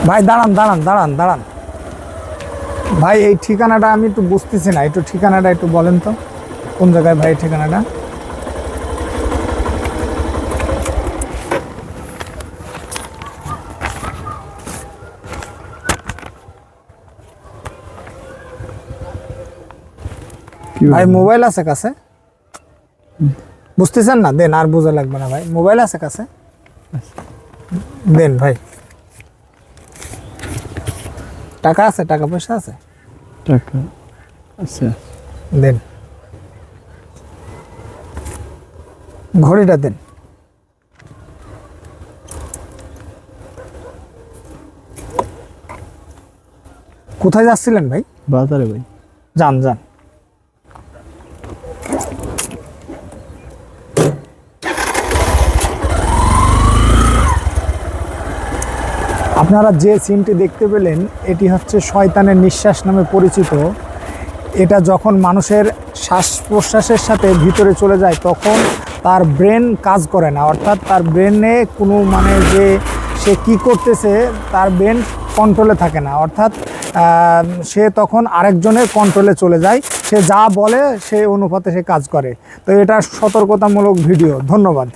ভাই দাঁড়ান দাঁড়ান দাঁড়ান দাঁড়ান ভাই, এই ঠিকানাটা আমি একটু বুঝতেছি না, একটু ঠিকানাটা একটু বলেন তো কোন জায়গায় ভাই ঠিকানাটা? ভাই মোবাইল আছে কাছে? বুঝতেছেন না? দেন, আর বোঝা লাগবে না ভাই। মোবাইল আছে কাছে? দেন ভাই। টাকা আছে? টাকা পয়সা আছে? টাকা আছে। দেন। ঘড়িটা দেন। কোথায় যাচ্ছিলেন ভাই? বাজারে ভাই। যান যান। আপনারা যে সিনটি দেখতে পেলেন, এটি হচ্ছে শয়তানের নিঃশ্বাস নামে পরিচিত। এটা যখন মানুষের শ্বাস প্রশ্বাসের সাথে ভিতরে চলে যায়, তখন তার ব্রেন কাজ করে না, অর্থাৎ তার ব্রেনে কোনো মানে যে সে কি করতেছে তার ব্রেন কন্ট্রোলে থাকে না, অর্থাৎ সে তখন আরেকজনের কন্ট্রোলে চলে যায়। সে যা বলে সে অনুপাতে সে কাজ করে। তো এটা সতর্কতামূলক ভিডিও। ধন্যবাদ।